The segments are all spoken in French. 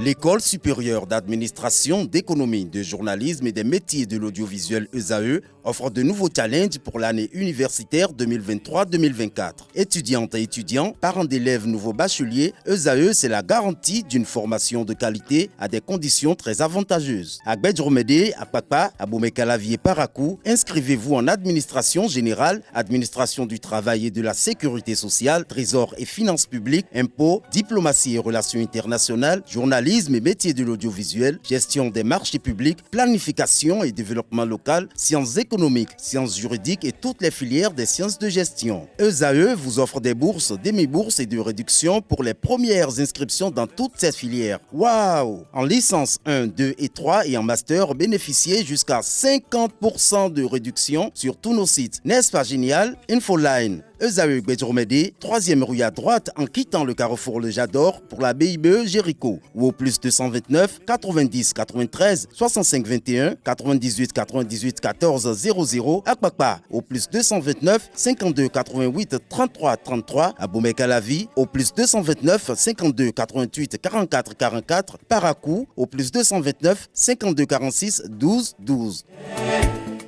L'École supérieure d'administration, d'économie, de journalisme et des métiers de l'audiovisuel ESAE offre de nouveaux challenges pour l'année universitaire 2023-2024. Étudiantes et étudiants, parents d'élèves nouveaux bacheliers, ESAE, c'est la garantie d'une formation de qualité à des conditions très avantageuses. À Gbedjromede, à Papa, à Boumekalavi et Parakou, inscrivez-vous en administration générale, administration du travail et de la sécurité sociale, trésor et finances publiques, impôts, diplomatie et relations internationales, journalisme et métiers de l'audiovisuel, gestion des marchés publics, planification et développement local, sciences économiques, sciences juridiques et toutes les filières des sciences de gestion. ESAE vous offre des bourses, demi-bourses et de réductions pour les premières inscriptions dans toutes ces filières. Waouh! En licence 1, 2 et 3 et en master, bénéficiez jusqu'à 50% de réduction sur tous nos sites. N'est-ce pas génial? Infoline. ESAE Gbedjromede, 3e rue à droite en quittant le carrefour Le Jador pour la BIBE Jéricho ou au plus 229 90 93 65 21 98 98 14 00 à Kpakpa au plus 229 52 88 33 33 à Boumekalavi au plus 229 52 88 44 44 Parakou au plus 229 52 46 12 12.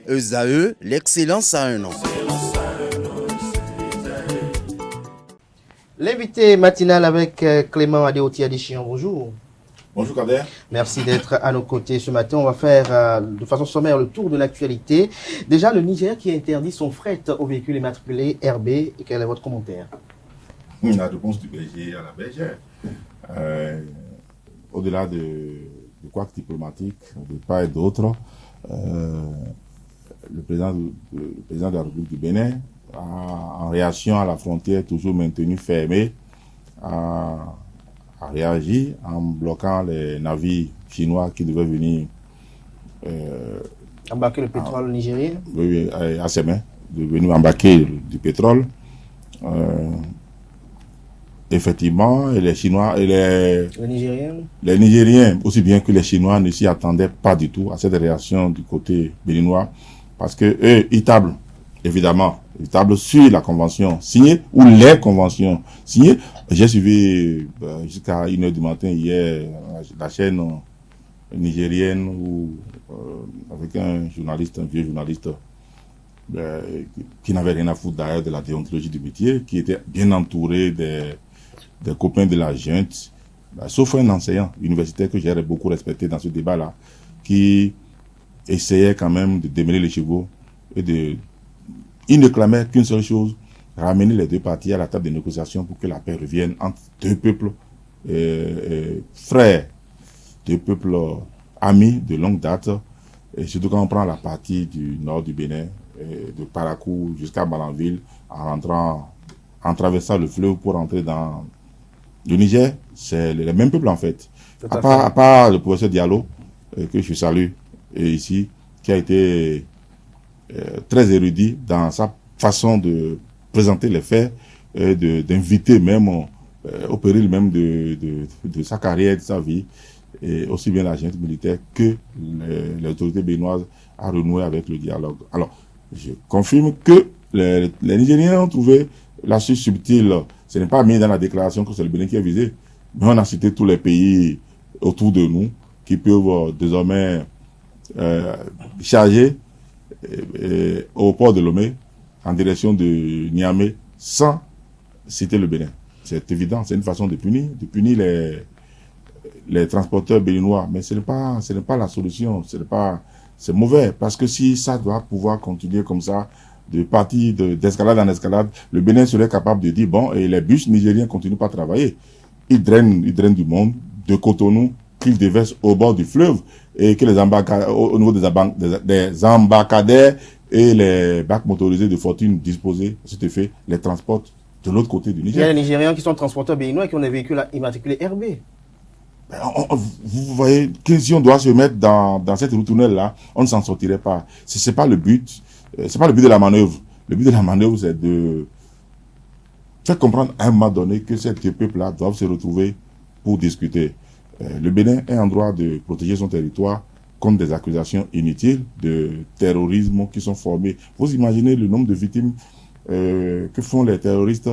ESAE, l'excellence à un an. L'invité matinal avec Clément Adéoti Adéchian, bonjour. Bonjour Kader. Merci d'être à nos côtés ce matin. On va faire de façon sommaire le tour de l'actualité. Déjà, le Niger qui interdit son fret aux véhicules immatriculés RB. Et quel est votre commentaire? La réponse du berger à la bergère. Au-delà de couacs diplomatiques de part et d'autre, le président de la République du Bénin, en réaction à la frontière toujours maintenue fermée, a réagi en bloquant les navires chinois qui devaient venir embarquer le pétrole nigérien. Oui, à ses mains, de venir embarquer du pétrole. Effectivement, et les Chinois et les Nigériens, aussi bien que les Chinois, ne s'y attendaient pas du tout à cette réaction du côté béninois, parce que eux, ils tablent, évidemment, ils tablent sur la convention signée ou les conventions signées. J'ai suivi jusqu'à 1h du matin hier la chaîne nigérienne avec un journaliste, un vieux journaliste qui n'avait rien à foutre d'ailleurs de la déontologie du métier, qui était bien entouré des copains de la junte, sauf un enseignant universitaire que j'ai beaucoup respecté dans ce débat-là, qui essayait quand même de démêler les chevaux et il ne clamait qu'une seule chose: ramener les deux parties à la table de négociation pour que la paix revienne entre deux peuples frères, deux peuples amis de longue date, et surtout quand on prend la partie du nord du Bénin, de Parakou jusqu'à Malanville, en traversant le fleuve pour entrer dans le Niger, c'est les mêmes peuples en fait. À part le professeur Diallo, que je salue ici, qui a été très érudit dans sa façon de présenter les faits, d'inviter même au péril même de sa carrière, de sa vie, et aussi bien la junte militaire que les autorités béninoises à renouer avec le dialogue. Alors, je confirme que les Nigériens ont trouvé l'astuce subtile. Ce n'est pas mis dans la déclaration que c'est le Bénin qui est visé, mais on a cité tous les pays autour de nous qui peuvent désormais charger au port de Lomé en direction de Niamey sans citer le Bénin. C'est évident, c'est une façon de punir les transporteurs béninois, mais ce n'est pas la solution, c'est mauvais, parce que si ça doit pouvoir continuer comme ça, de partir d'escalade en escalade, le Bénin serait capable de dire bon, et les bus nigériens continuent pas à travailler. Ils drainent du monde, de Cotonou, qu'ils déversent au bord du fleuve, et que les au niveau des embarcadères et les bacs motorisés de fortune disposés à cet effet les transportent de l'autre côté du Niger. Il y a les Nigériens qui sont transporteurs béninois et qui ont des véhicules immatriculés RB. Vous voyez que si on doit se mettre dans cette route-tunnel-là, on ne s'en sortirait pas. C'est pas le but. C'est pas le but de la manœuvre. Le but de la manœuvre, c'est de faire comprendre à un moment donné que ces deux peuples-là doivent se retrouver pour discuter. Le Bénin est en droit de protéger son territoire contre des accusations inutiles de terrorisme qui sont formées. Vous imaginez le nombre de victimes que font les terroristes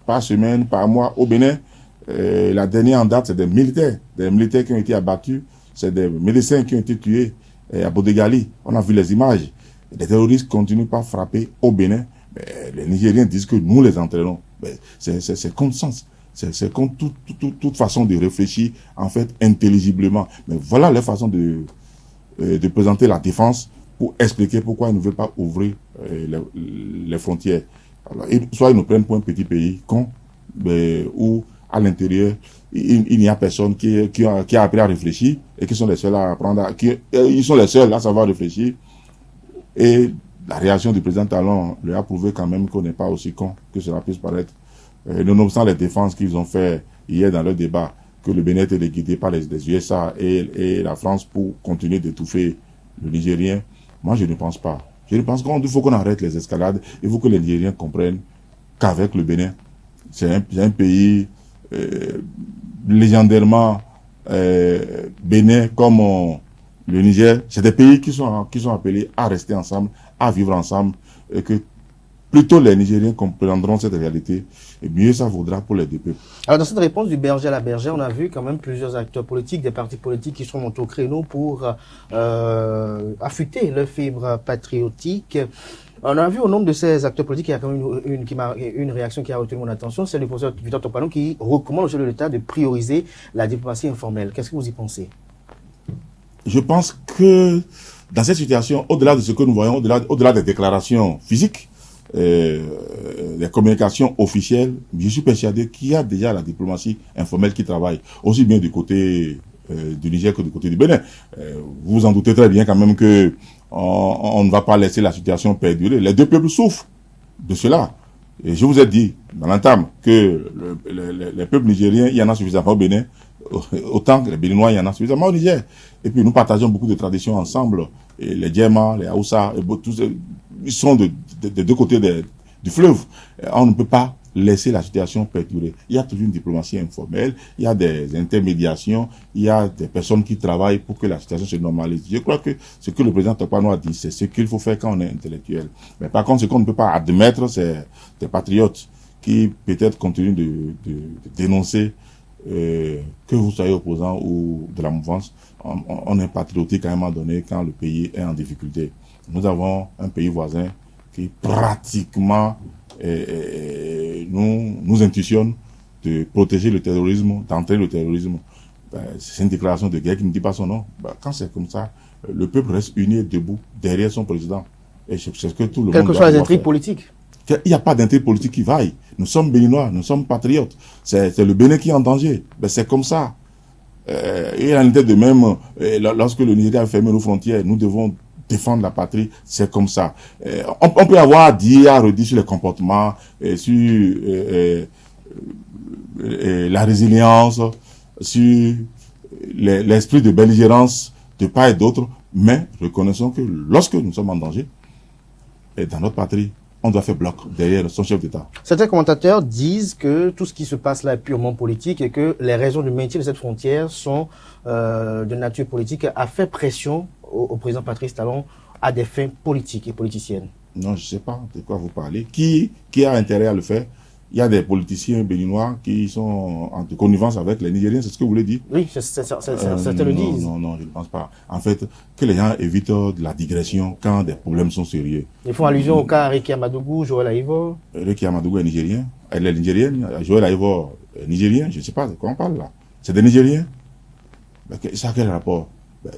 par semaine, par mois au Bénin. La dernière en date, c'est des militaires qui ont été abattus, c'est des médecins qui ont été tués à Bodegali. On a vu les images. Les terroristes continuent par frapper au Bénin. Mais les Nigériens disent que nous les entraînons. C'est contre sens. C'est contre toute façon de réfléchir, en fait, intelligiblement. Mais voilà la façon de présenter la défense pour expliquer pourquoi ils ne veulent pas ouvrir les frontières. Alors, soit ils nous prennent pour un petit pays con, où à l'intérieur, il n'y a personne qui a appris à réfléchir et qui sont les seuls à apprendre, ils sont les seuls à savoir réfléchir. Et la réaction du président Talon lui a prouvé quand même qu'on n'est pas aussi con que cela puisse paraître. Nonobstant les défenses qu'ils ont fait hier dans leur débat, que le Bénin était guidé par les USA et la France pour continuer d'étouffer le Nigérien, moi je ne pense pas. Je pense qu'il faut qu'on arrête les escalades. Il faut que les Nigériens comprennent qu'avec le Bénin, c'est un pays légendairement Bénin comme le Niger. C'est des pays qui sont appelés à rester ensemble, à vivre ensemble, et que plutôt les Nigériens comprendront cette réalité, et mieux ça vaudra pour les deux peuples. Alors dans cette réponse du berger à la bergère, on a vu quand même plusieurs acteurs politiques, des partis politiques qui sont montés au créneau pour affûter leur fibre patriotique. On a vu au nombre de ces acteurs politiques, il y a quand même une réaction qui a retenu mon attention, c'est le professeur Victor Topanou qui recommande au chef de l'État de prioriser la diplomatie informelle. Qu'est-ce que vous y pensez? Je pense que dans cette situation, au-delà de ce que nous voyons, au-delà des déclarations physiques, des communications officielles, je suis persuadé qu'il y a déjà la diplomatie informelle qui travaille, aussi bien du côté du Niger que du côté du Bénin. Vous vous en doutez très bien quand même que on ne va pas laisser la situation perdurer. Les deux peuples souffrent de cela. Et je vous ai dit dans l'entame que les peuples nigériens, il y en a suffisamment au Bénin, autant que les Béninois, il y en a suffisamment au Niger. Et puis nous partageons beaucoup de traditions ensemble. Et les Djema, les Haoussa, tous, ils sont de deux côtés du fleuve. On ne peut pas laisser la situation perdurer. Il y a toujours une diplomatie informelle, il y a des intermédiations, il y a des personnes qui travaillent pour que la situation se normalise. Je crois que ce que le président Topano a dit, c'est ce qu'il faut faire quand on est intellectuel. Mais par contre, ce qu'on ne peut pas admettre, c'est des patriotes qui peut-être continuent de dénoncer que vous soyez opposant ou de la mouvance. On est patriotique à un moment donné quand le pays est en difficulté. Nous avons un pays voisin qui pratiquement nous intuitionne de protéger le terrorisme, d'entrer le terrorisme. C'est une déclaration de guerre qui ne dit pas son nom. Quand c'est comme ça, le peuple reste uni et debout derrière son président. Et c'est ce que tout le monde Quelles que soient les intrigues politiques. Il n'y a pas d'intrigue politique qui vaille. Nous sommes béninois, nous sommes patriotes. C'est le Bénin qui est en danger. C'est comme ça. Et en était de même, lorsque le Nigeria a fermé nos frontières, nous devons défendre la patrie, c'est comme ça. On peut avoir à dire, à redire sur les comportements, sur la résilience, sur l'esprit de belligérance de part et d'autre, mais reconnaissons que lorsque nous sommes en danger, et dans notre patrie, on doit faire bloc derrière son chef d'État. Certains commentateurs disent que tout ce qui se passe là est purement politique et que les raisons du maintien de cette frontière sont de nature politique, a fait pression au président Patrice Talon à des fins politiques et politiciennes. Non, je ne sais pas de quoi vous parlez. Qui a intérêt à le faire? Il y a des politiciens béninois qui sont en connivence avec les Nigériens, c'est ce que vous voulez dire? Oui, certains le disent. Non, je ne pense pas. En fait, que les gens évitent de la digression quand des problèmes sont sérieux. Ils font allusion au cas Rekia Madougou, Joël Aïvo. Rekia Madougou est nigérien. Elle est nigérienne. Joël Aïvo est nigérien. Je ne sais pas de quoi on parle là. C'est des Nigériens. Ça a quel rapport?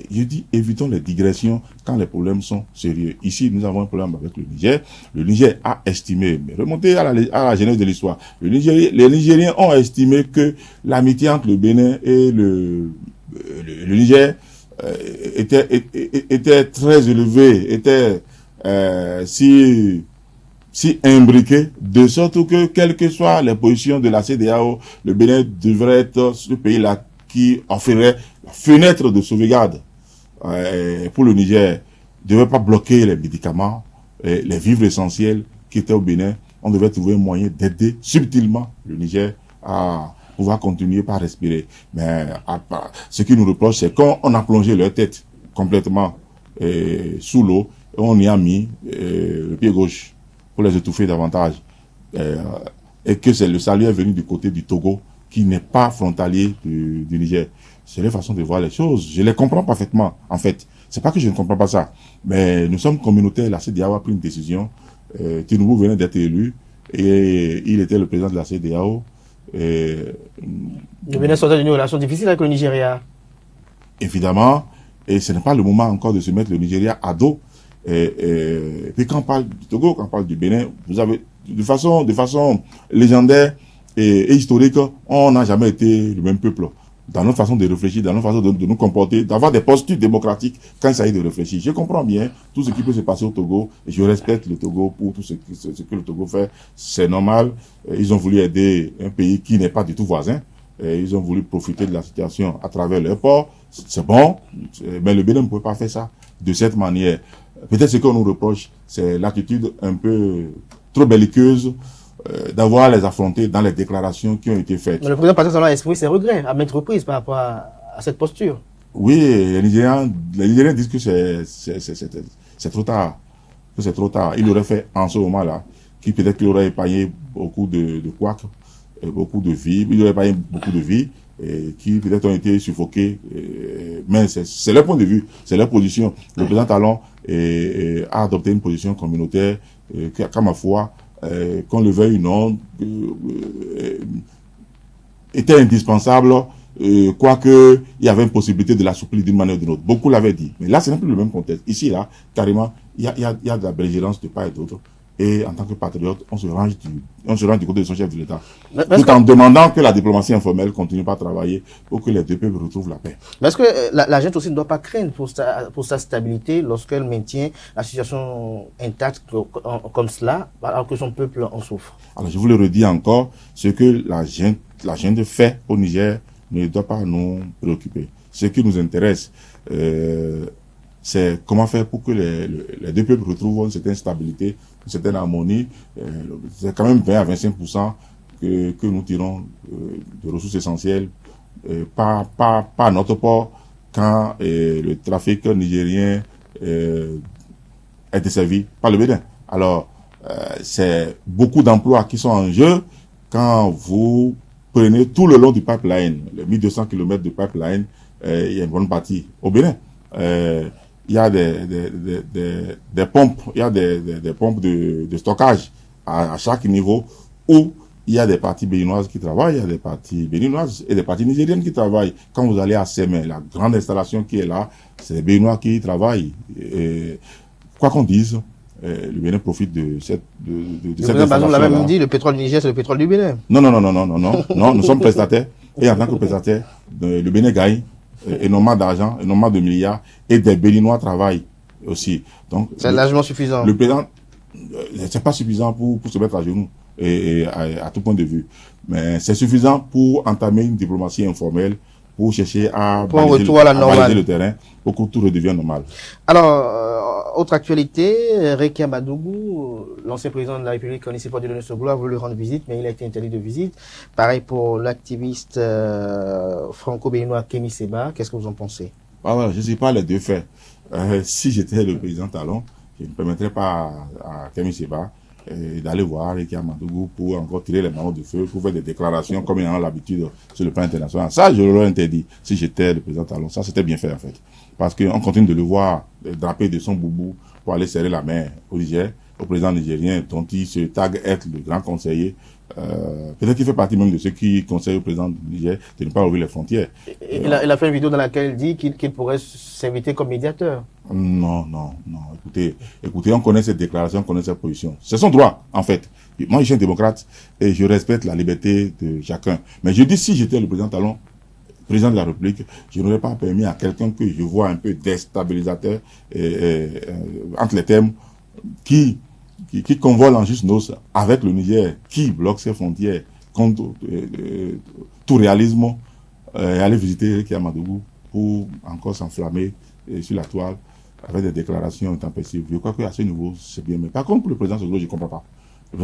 Je dis, évitons les digressions quand les problèmes sont sérieux. Ici, nous avons un problème avec le Niger. Le Niger a estimé, mais remontez à la genèse de l'histoire, les Nigériens ont estimé que l'amitié entre le Bénin et le Niger était très élevée, était si imbriquée, de sorte que, quelles que soient les positions de la CEDEAO, le Bénin devrait être ce pays-là qui offrirait la fenêtre de sauvegarde pour le Niger. Ne devait pas bloquer les médicaments, les vivres essentiels qui étaient au Bénin. On devait trouver un moyen d'aider subtilement le Niger à pouvoir continuer par respirer. Mais ce qui nous reproche, c'est quand on a plongé leur tête complètement sous l'eau, et on y a mis le pied gauche pour les étouffer davantage. Et que c'est le salut est venu du côté du Togo, qui n'est pas frontalier du Niger. C'est leur façon de voir les choses. Je les comprends parfaitement, en fait. C'est pas que je ne comprends pas ça. Mais nous sommes communautaires. La CEDEAO a pris une décision. Tinubu venait d'être élu et il était le président de la CEDEAO. Le Bénin sortait d'une relation difficile avec le Nigeria. Évidemment. Et ce n'est pas le moment encore de se mettre le Nigeria à dos. Et puis quand on parle du Togo, quand on parle du Bénin, vous avez, de façon légendaire et historique, on n'a jamais été le même peuple. Dans notre façon de réfléchir, dans notre façon de nous comporter, d'avoir des postures démocratiques quand il s'agit de réfléchir. Je comprends bien tout ce qui peut se passer au Togo, et je respecte le Togo pour tout ce que le Togo fait. C'est normal. Ils ont voulu aider un pays qui n'est pas du tout voisin. Et ils ont voulu profiter de la situation à travers leur port. C'est bon, mais le Bénin ne peut pas faire ça de cette manière. Peut-être ce qu'on nous reproche, c'est l'attitude un peu trop belliqueuse d'avoir les affronter dans les déclarations qui ont été faites. Mais le président Patrice Talon a exprimé ses regrets à maintes reprises par rapport à cette posture. Oui, les Nigériens disent que c'est trop tard. Que c'est trop tard. Il aurait fait en ce moment-là, qui peut-être qu'il aurait épargné beaucoup de couacs, beaucoup de vies. Il aurait épargné beaucoup de vies qui peut-être ont été suffoquées. Mais c'est leur point de vue, c'est leur position. Le président Talon a adopté une position communautaire qu'à ma foi, qu'on le veuille ou non, était indispensable, quoique il y avait une possibilité de l'assouplir d'une manière ou d'une autre. Beaucoup l'avaient dit. Mais là, ce n'est plus le même contexte. Ici, là, carrément, il y a de la belligérance de part et d'autre. Et en tant que patriote, on se range du côté de son chef de l'État. Tout en demandant que la diplomatie informelle continue pas à travailler pour que les deux peuples retrouvent la paix. Mais est-ce que la junte aussi ne doit pas craindre pour sa stabilité lorsqu'elle maintient la situation intacte comme cela, alors que son peuple en souffre? Alors je vous le redis encore, ce que la junte fait au Niger ne doit pas nous préoccuper. Ce qui nous intéresse, c'est comment faire pour que les deux peuples retrouvent une certaine stabilité, une certaine harmonie. C'est quand même 20 à 25% que nous tirons de ressources essentielles par notre port quand le trafic nigérien est desservi par le Bénin. Alors, c'est beaucoup d'emplois qui sont en jeu quand vous prenez tout le long du pipeline, les 1200 km de pipeline, il y a une bonne partie au Bénin. Il y a des pompes, il y a des pompes de stockage à chaque niveau où il y a des parties béninoises qui travaillent, il y a des parties béninoises et des parties nigériennes qui travaillent. Quand vous allez à Sémé, la grande installation qui est là, c'est les Béninois qui y travaillent. Et, quoi qu'on dise, le Bénin profite de cette installation. Par exemple, l'a même dit, le pétrole du Niger, c'est le pétrole du Bénin. Non, nous sommes prestataires. Et en tant que prestataires, le Bénin gagne énormément d'argent, énormément de milliards, et des Béninois travaillent aussi. Donc, c'est largement suffisant. Le président, c'est pas suffisant pour se mettre à genoux, et à tout point de vue. Mais c'est suffisant pour entamer une diplomatie informelle, pour chercher à baliser le terrain, pour que tout redevienne normal. Alors, autre actualité, Rekia Madougou, l'ancien président de la République, on ne sait pas de donner ce gloire, a voulu rendre visite, mais il a été interdit de visite. Pareil pour l'activiste franco-béninois Kémy Séba. Qu'est-ce que vous en pensez? Voilà, je ne sais pas les deux faits. Si j'étais le président Talon, je ne permettrais pas à Kémy Séba d'aller voir Rekia Madougou pour encore tirer les ballons de feu, pour faire des déclarations comme il en a l'habitude sur le plan international. Ça, je l'aurais interdit si j'étais le président Talon. Ça, c'était bien fait, en fait. Parce qu'on continue de le voir draper de son boubou pour aller serrer la main au Niger, au président nigérien, dont il se tague être le grand conseiller. Peut-être qu'il fait partie même de ceux qui conseillent au président du Niger de ne pas ouvrir les frontières. Il a fait une vidéo dans laquelle il dit qu'il pourrait s'inviter comme médiateur. Non. Écoutez, on connaît cette déclaration, on connaît cette position. C'est son droit, en fait. Moi, je suis un démocrate et je respecte la liberté de chacun. Mais je dis, si j'étais le président Talon, président de la République, je n'aurais pas permis à quelqu'un que je vois un peu déstabilisateur entre les termes, qui convole en juste noce avec le Niger, qui bloque ses frontières contre tout réalisme, aller visiter Rekia Madougou pour encore s'enflammer sur la toile avec des déclarations intempestives. Je crois qu'à ce niveau, c'est bien. Mais par contre, pour le président Soglo, je ne comprends pas. Le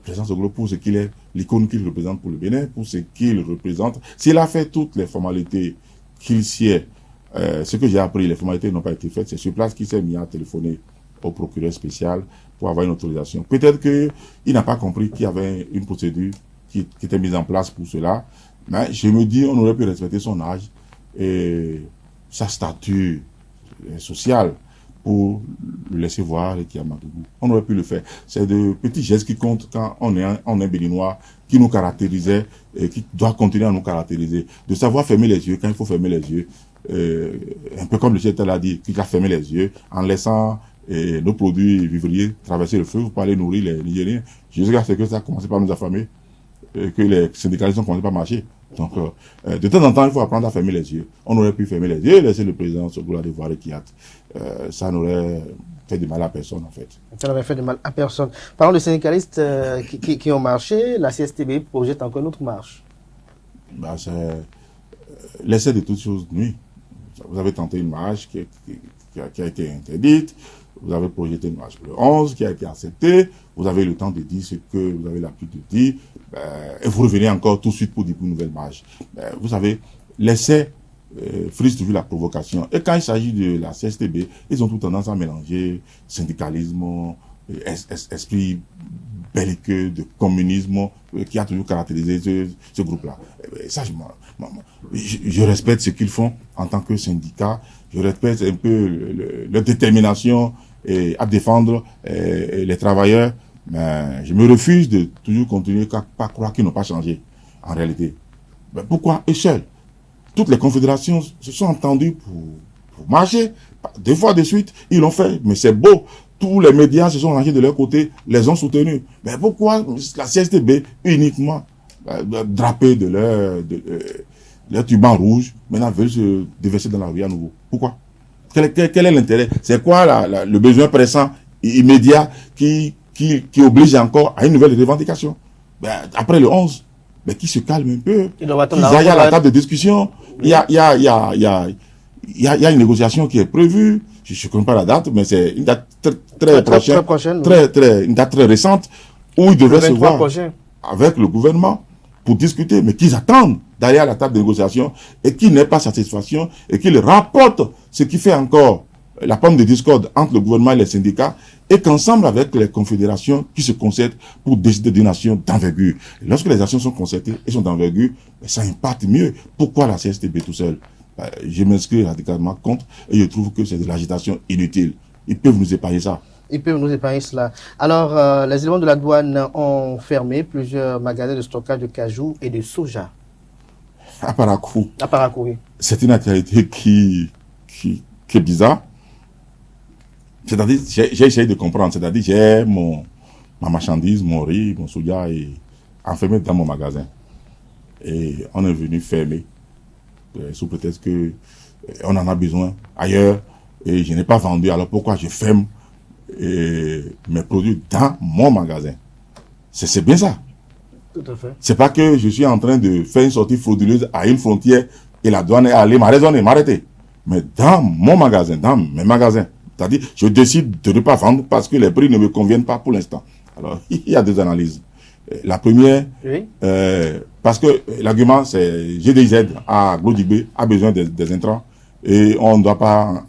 président Soglo, pour ce qu'il est, l'icône qu'il représente pour le Bénin, pour ce qu'il représente, s'il a fait toutes les formalités qu'il sied, ce que j'ai appris, les formalités n'ont pas été faites, c'est sur place qu'il s'est mis à téléphoner au procureur spécial pour avoir une autorisation. Peut-être qu'il n'a pas compris qu'il y avait une procédure qui étaient mises en place pour cela. Mais je me dis, on aurait pu respecter son âge et sa statut sociale pour le laisser voir qui a Madougou. On aurait pu le faire. C'est de petits gestes qui comptent quand on est béninois, qui nous caractérisait et qui doit continuer à nous caractériser. De savoir fermer les yeux quand il faut fermer les yeux. Un peu comme le chef l'a dit, qui a fermé les yeux en laissant nos produits vivriers traverser le feu pour aller nourrir les Nigériens. Jusqu'à ce que ça a commencé par nous affamer, que les syndicalistes ont commencé par marcher. Donc, de temps en temps, il faut apprendre à fermer les yeux. On aurait pu fermer les yeux et laisser le président se vouloir voir les Kiat. Ça n'aurait fait de mal à personne, en fait. Ça n'aurait fait de mal à personne. Parlons de syndicalistes qui ont marché, la CSTB projette encore une autre marche. Bah, c'est l'essai de toutes choses nuit. Vous avez tenté une marche qui a été interdite. Vous avez projeté une marche pour le 11 qui a été acceptée. Vous avez le temps de dire ce que vous avez l'habitude de dire. Et vous revenez encore tout de suite pour dire une nouvelle marche. Vous savez, l'essai frise toujours la provocation. Et quand il s'agit de la CSTB, ils ont tout tendance à mélanger syndicalisme, esprit belliqueux, de communisme qui a toujours caractérisé ce groupe-là. Ça, je respecte ce qu'ils font en tant que syndicat. Je respecte un peu leur détermination à défendre les travailleurs. Mais je me refuse de toujours continuer à croire qu'ils n'ont pas changé, en réalité. Mais pourquoi eux seuls? Toutes les confédérations se sont entendues pour marcher. 2 fois de suite, ils l'ont fait. Mais c'est beau. Tous les médias se sont rangés de leur côté, les ont soutenus. Mais pourquoi la CSTB uniquement drapée de leur turban rouge, maintenant veulent se déverser dans la rue à nouveau? Pourquoi? Quel est l'intérêt? C'est quoi le besoin pressant immédiat qui oblige encore à une nouvelle revendication? Après le 11, qui se calme un peu. Ils aillent à la table de discussion. Il y a une négociation qui est prévue. Je ne connais pas la date, mais c'est une date très prochaine, une date très récente, où ils devraient se voir avec le gouvernement pour discuter, mais qu'ils attendent d'aller à la table de négociation et qu'ils n'aient pas satisfaction et qu'ils rapportent ce qui fait encore la pomme de discorde entre le gouvernement et les syndicats, et qu'ensemble avec les confédérations qui se concertent pour décider d'une action d'envergure. Lorsque les actions sont concertées et sont d'envergure, ça impacte mieux. Pourquoi la CSTB tout seul? Je m'inscris radicalement contre et je trouve que c'est de l'agitation inutile. Ils peuvent nous épargner ça. Ils peuvent nous épargner cela. Alors, les éléments de la douane ont fermé plusieurs magasins de stockage de cajou et de soja. À Parakou. À Parakou, oui. C'est une actualité qui est bizarre. C'est-à-dire, j'ai essayé de comprendre. C'est-à-dire, j'ai ma marchandise, mon riz, mon soja enfermé dans mon magasin. Et on est venu fermer sous prétexte que on en a besoin ailleurs et je n'ai pas vendu. Alors pourquoi je ferme mes produits dans mon magasin? C'est bien ça. Tout à fait. C'est pas que je suis en train de faire une sortie frauduleuse à une frontière et la douane est allée m'arrêter. Mais dans mon magasin, dans mes magasins, c'est-à-dire je décide de ne pas vendre parce que les prix ne me conviennent pas pour l'instant. Alors il y a 2 analyses. La première, oui. Parce que l'argument c'est GDZ à Glodigbe a besoin des intrants et on ne doit pas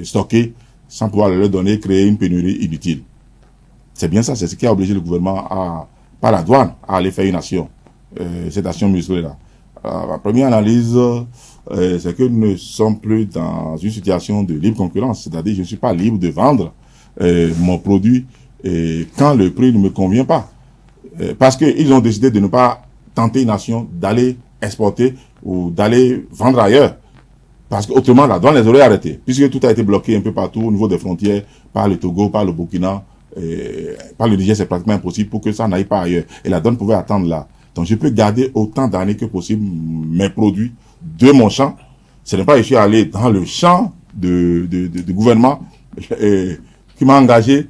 stocker sans pouvoir leur donner, créer une pénurie inutile. C'est bien ça, c'est ce qui a obligé le gouvernement par la douane à aller faire une action, cette action musclée-là. La première analyse, c'est que nous ne sommes plus dans une situation de libre concurrence, c'est-à-dire je ne suis pas libre de vendre mon produit quand le prix ne me convient pas. Parce qu'ils ont décidé de ne pas tenter une action d'aller exporter ou d'aller vendre ailleurs. Parce qu'autrement, la douane les aurait arrêtés. Puisque tout a été bloqué un peu partout au niveau des frontières, par le Togo, par le Burkina, par le Niger, c'est pratiquement impossible pour que ça n'aille pas ailleurs. Et la douane pouvait attendre là. Donc je peux garder autant d'années que possible mes produits de mon champ. Ce n'est pas que je suis allé dans le champ du gouvernement qui m'a engagé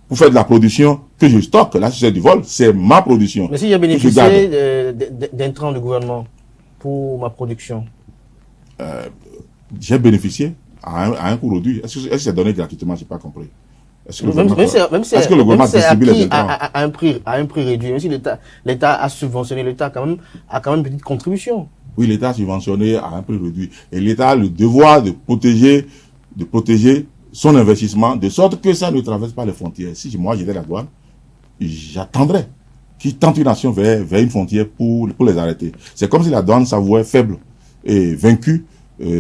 pour faire de la production que je stocke. Là, si c'est du vol, c'est ma production. Mais si j'ai bénéficié d'intrants du gouvernement pour ma production, j'ai bénéficié à un coût réduit. Est-ce que c'est donné gratuitement? Je n'ai pas compris. Est-ce que le gouvernement distribue les intrants à un prix réduit? Même si l'État a subventionné, l'État a quand même une petite contribution. Oui, l'État a subventionné à un prix réduit. Et l'État a le devoir de protéger son investissement de sorte que ça ne traverse pas les frontières. Si moi j'étais la douane, j'attendrais qui tentent une action vers une frontière pour les arrêter. C'est comme si la douane s'avouait faible et vaincue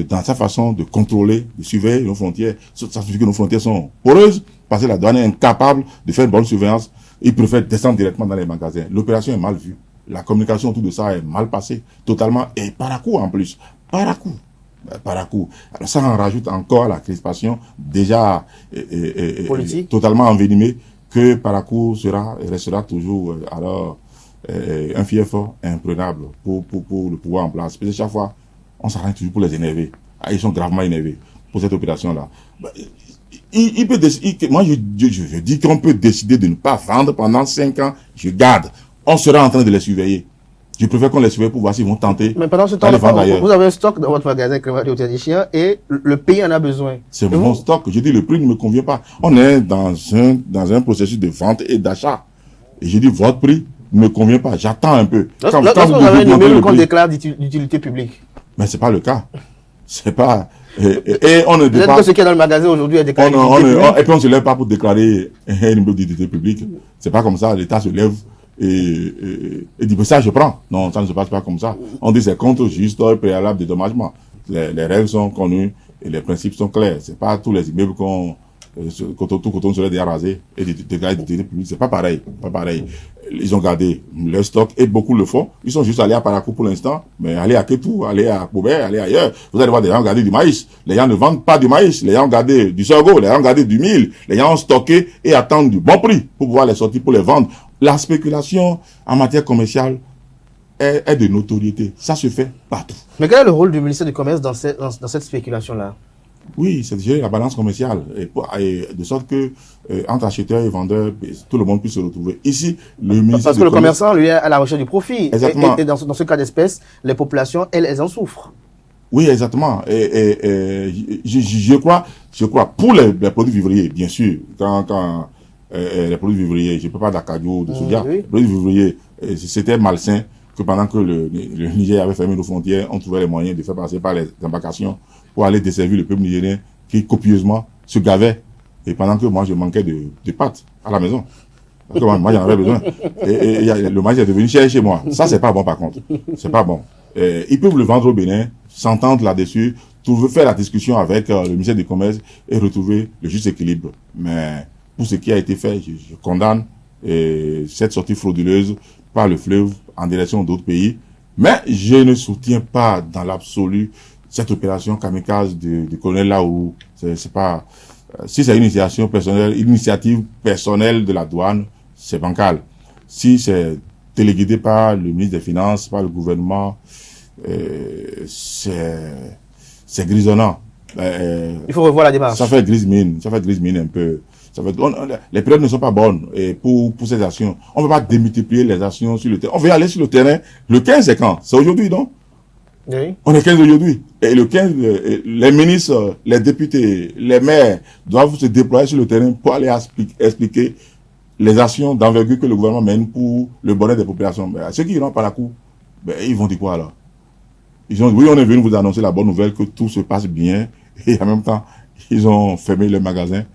dans sa façon de contrôler, de surveiller nos frontières. Ça signifie que nos frontières sont poreuses, parce que la douane est incapable de faire une bonne surveillance. Ils préfèrent descendre directement dans les magasins. L'opération est mal vue. La communication autour de ça est mal passée, totalement, et par à coup en plus. Par à coup. Alors ça en rajoute encore à la crispation déjà totalement envenimée, que par à coup restera toujours un fief imprenable pour le pouvoir en place. Parce que chaque fois, on s'arrête toujours pour les énerver. Ils sont gravement énervés pour cette opération-là. Il peut décider, moi je dis qu'on peut décider de ne pas vendre pendant 5 ans, je garde. On sera en train de les surveiller. Je préfère qu'on les surveille pour voir s'ils vont tenter. Mais pendant ce temps, vous avez un stock dans votre magasin et le pays en a besoin. C'est mon stock. Je dis, le prix ne me convient pas. On est dans un processus de vente et d'achat. Et je dis, votre prix ne me convient pas. J'attends un peu. Quand vous avez un numéro qu'on déclare d'utilité publique. Mais c'est pas le cas. C'est pas... Et on ne peut-être que ce qui est dans le magasin aujourd'hui est déclaré et puis on ne se lève pas pour déclarer un numéro d'utilité publique. C'est pas comme ça. L'État se lève et dit, ça je prends. Non, ça ne se passe pas comme ça. On dit c'est contre juste préalable de dédommagement. Les règles sont connues et les principes sont clairs. C'est pas tous les immeubles quand on serait déjà rasé et déclaré d'utilité publique. C'est pas pareil. Ils ont gardé leur stock et beaucoup le font. Ils sont juste allés à Parakou pour l'instant, mais allez à Ketou, allez à Koubert, allez ailleurs. Vous allez voir des gens garder du maïs. Les gens ne vendent pas du maïs. Les gens ont gardé du sorgho, les gens ont gardé du mil. Les gens ont stocké et attendent du bon prix pour pouvoir les sortir, pour les vendre. La spéculation en matière commerciale est de notoriété. Ça se fait partout. Mais quel est le rôle du ministère du Commerce dans cette spéculation-là? Oui, c'est de gérer la balance commerciale, et de sorte que entre acheteurs et vendeurs, tout le monde puisse se retrouver. Ici, le ministère parce que le commerçant, lui, est à la recherche du profit. Exactement. Et dans ce cas d'espèce, les populations, elles en souffrent. Oui, exactement. Je crois, pour les produits vivriers, bien sûr, quand les produits vivriers, je ne peux pas d'acajou, de soja, oui. Les produits vivriers, c'était malsain que pendant que le Niger avait fermé nos frontières, on trouvait les moyens de faire passer par les embarcations pour aller desservir le peuple nigérien qui copieusement se gavait. Et pendant que moi, je manquais de pâtes à la maison. Parce que moi, j'en avais besoin. Et le maïs est devenu cher chez moi. Ça, c'est pas bon, par contre. C'est pas bon. Ils peuvent le vendre au Bénin, s'entendre là-dessus, faire la discussion avec le ministère du Commerce et retrouver le juste équilibre. Mais pour ce qui a été fait, je condamne cette sortie frauduleuse par le fleuve en direction d'autres pays. Mais je ne soutiens pas dans l'absolu cette opération kamikaze du colonel Laourou. C'est pas, si c'est une initiative personnelle de la douane, c'est bancal. Si c'est téléguidé par le ministre des Finances, par le gouvernement, c'est grisonnant. Il faut revoir la démarche. Ça fait grise mine un peu. Les périodes ne sont pas bonnes pour ces actions. On ne peut pas démultiplier les actions sur le terrain. On veut aller sur le terrain. Le 15, c'est quand? C'est aujourd'hui, non? Oui. On est 15 aujourd'hui. Et le 15, les ministres, les députés, les maires doivent se déployer sur le terrain pour aller expliquer les actions d'envergure que le gouvernement mène pour le bonheur des populations. Mais ceux qui iront par la cour, ils vont dire quoi alors? Ils ont dit, oui, on est venu vous annoncer la bonne nouvelle que tout se passe bien. Et en même temps, ils ont fermé les magasins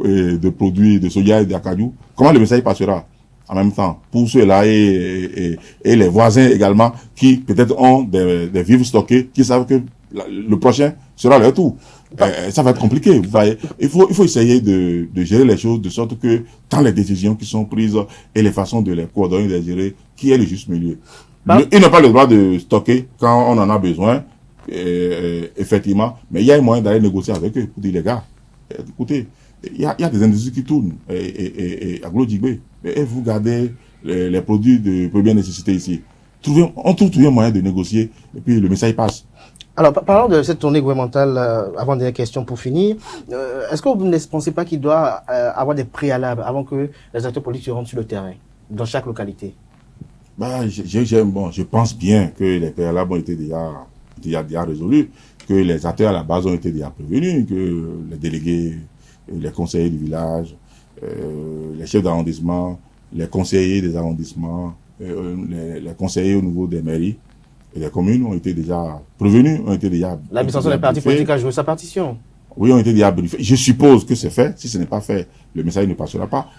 de produits de soja et d'acajou. Comment le message passera en même temps pour ceux-là et les voisins également qui peut-être ont des vivres stockés, qui savent que le prochain sera leur tour. Ça va être compliqué. Vous voyez. Il faut essayer de gérer les choses de sorte que tant les décisions qui sont prises et les façons de les coordonner, de les gérer, qui est le juste milieu. Ils n'ont pas le droit de stocker quand on en a besoin, effectivement, mais il y a un moyen d'aller négocier avec eux pour dire, les gars, écoutez, il y a des industries qui tournent, à Glodjigbe, et vous gardez les produits de première nécessité ici. On trouve toujours un moyen de négocier, et puis le message passe. Alors, parlons de cette tournée gouvernementale, avant dernière question pour finir. Est-ce que vous ne pensez pas qu'il doit avoir des préalables avant que les acteurs politiques se rendent sur le terrain, dans chaque localité? Je pense bien que les préalables ont été déjà résolus, que les acteurs à la base ont été déjà prévenus, que les délégués, les conseillers du village, les chefs d'arrondissement, les conseillers des arrondissements, les conseillers au niveau des mairies et des communes ont été déjà prévenus, ont été déjà... L'administration des partis politiques a joué sa partition. Oui, ont été déjà briefés. Je suppose que c'est fait. Si ce n'est pas fait, le message ne passera pas.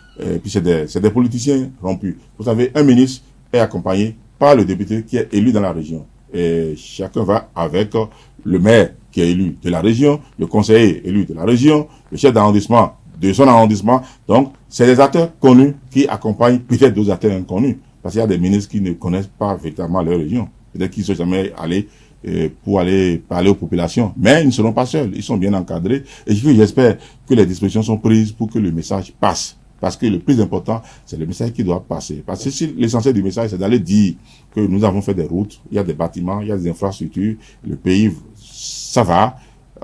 Puis c'est des politiciens rompus. Vous savez, un ministre est accompagné par le député qui est élu dans la région. Et chacun va avec le maire qui est élu de la région, le conseiller élu de la région, le chef d'arrondissement de son arrondissement. Donc, c'est des acteurs connus qui accompagnent peut-être d'autres acteurs inconnus. Parce qu'il y a des ministres qui ne connaissent pas véritablement leur région. Peut-être qu'ils ne sont jamais allés pour aller parler aux populations. Mais ils ne seront pas seuls. Ils sont bien encadrés. Et j'espère que les dispositions sont prises pour que le message passe. Parce que le plus important, c'est le message qui doit passer. Parce que si l'essentiel du message, c'est d'aller dire que nous avons fait des routes, il y a des bâtiments, il y a des infrastructures, le pays, ça va,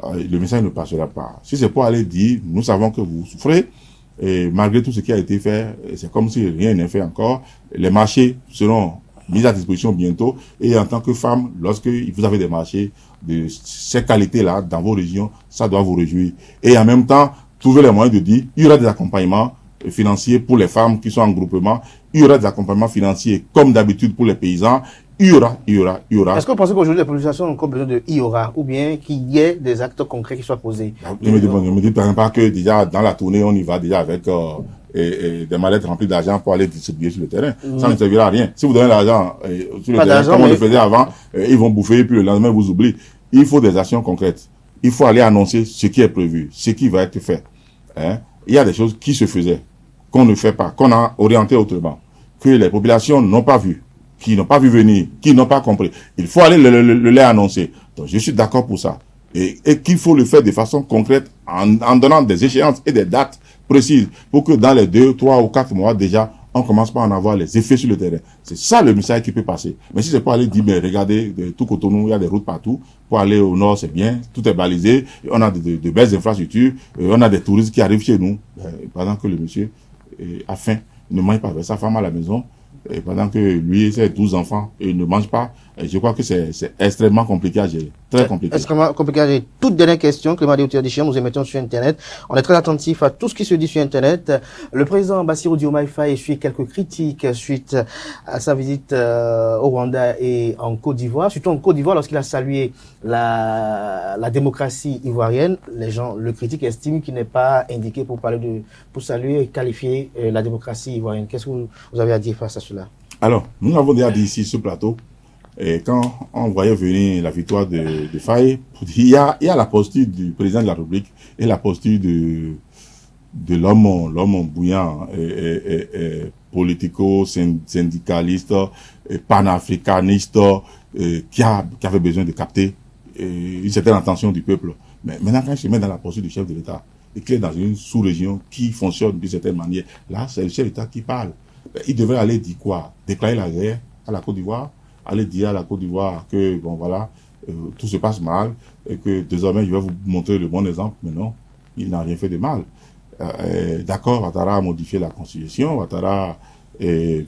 le message ne passera pas. Si c'est pour aller dire, nous savons que vous souffrez, et malgré tout ce qui a été fait, c'est comme si rien n'est fait encore. Les marchés seront mis à disposition bientôt. Et en tant que femme, lorsque vous avez des marchés de ces qualités-là dans vos régions, ça doit vous réjouir. Et en même temps, trouver les moyens de dire, il y aura des accompagnements financiers pour les femmes qui sont en groupement. Il y aura des accompagnements financiers comme d'habitude pour les paysans. Il y aura. Est-ce que vous pensez qu'aujourd'hui, les populations ont encore besoin de il y aura, ou bien qu'il y ait des actes concrets qui soient posés? Ne me dites pas que déjà dans la tournée, on y va déjà avec des mallettes remplies d'argent pour aller distribuer sur le terrain. Ça ne servira à rien. Si vous donnez l'argent sur le terrain, comme on le faisait avant, ils vont bouffer, puis le lendemain, vous oubliez. Il faut des actions concrètes. Il faut aller annoncer ce qui est prévu, ce qui va être fait. Il y a des choses qui se faisaient, qu'on ne fait pas, qu'on a orienté autrement, que les populations n'ont pas vu, qui n'ont pas vu venir, qui n'ont pas compris. Il faut aller le les annoncer. Donc, je suis d'accord pour ça. Et qu'il faut le faire de façon concrète en donnant des échéances et des dates précises pour que dans les 2, 3 ou 4 mois déjà, on commence pas à en avoir les effets sur le terrain. C'est ça le message qui peut passer. Mais si c'est pour aller dire, mais regardez, tout Cotonou, il y a des routes partout. Pour aller au nord, c'est bien, tout est balisé, on a de belles infrastructures, on a des touristes qui arrivent chez nous. Pendant que le monsieur a faim, il ne mange pas avec sa femme à la maison, et pendant que lui et ses 12 enfants, il ne mange pas. Je crois que c'est extrêmement compliqué à gérer. Très compliqué. Extrêmement compliqué à gérer. Toute dernière question, Clément Adéoté-Adéchian, nous émettons sur Internet. On est très attentif à tout ce qui se dit sur Internet. Le président Bassirou Diomaye Faye essuie quelques critiques suite à sa visite au Rwanda et en Côte d'Ivoire. Surtout en Côte d'Ivoire, lorsqu'il a salué la démocratie ivoirienne, les gens le critiquent, estiment qu'il n'est pas indiqué pour saluer et qualifier la démocratie ivoirienne. Qu'est-ce que vous avez à dire face à cela? Alors, nous l'avons déjà dit ici, ce plateau, et quand on voyait venir la victoire de Faye, il y a la posture du président de la République et la posture de l'homme bouillant, politico-syndicaliste, panafricaniste, qui avait besoin de capter une certaine attention du peuple. Mais maintenant, quand il se met dans la posture du chef de l'État, et qu'il est dans une sous-région qui fonctionne d'une certaine manière, là, c'est le chef de l'État qui parle. Il devrait aller dire quoi? Déclarer la guerre à la Côte d'Ivoire, aller dire à la Côte d'Ivoire que, bon voilà, tout se passe mal, et que désormais je vais vous montrer le bon exemple. Mais non, il n'a rien fait de mal. D'accord, Ouattara a modifié la Constitution, Ouattara fait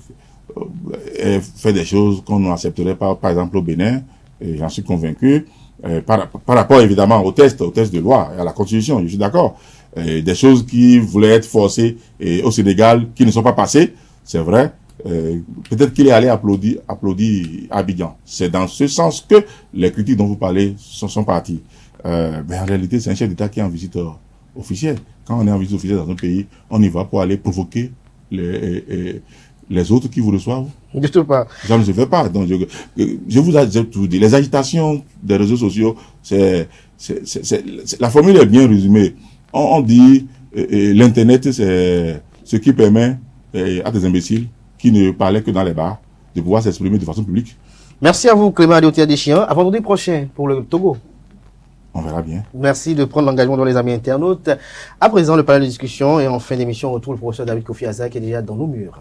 des choses qu'on n'accepterait pas, par exemple au Bénin, et j'en suis convaincu, par rapport évidemment au test de loi et à la Constitution, je suis d'accord. Des choses qui voulaient être forcées au Sénégal, qui ne sont pas passées, c'est vrai. Peut-être qu'il est allé applaudir Abidjan. C'est dans ce sens que les critiques dont vous parlez sont parties. Mais en réalité, c'est un chef d'État qui est en visite officielle. Quand on est en visite officielle dans un pays, on y va pour aller provoquer les autres qui vous reçoivent. Du tout pas. Ça ne se fait pas. Donc, je vous ai tout dit. Les agitations des réseaux sociaux, la formule est bien résumée. On dit l'Internet, c'est ce qui permet à des imbéciles qui ne parlaient que dans les bars de pouvoir s'exprimer de façon publique. Merci à vous, Clément Adéoté-Adéchian. À vendredi prochain pour le Togo. On verra bien. Merci de prendre l'engagement dans les amis internautes. À présent, le panel de discussion et en fin d'émission, on retrouve le professeur David Kofi Azar qui est déjà dans nos murs.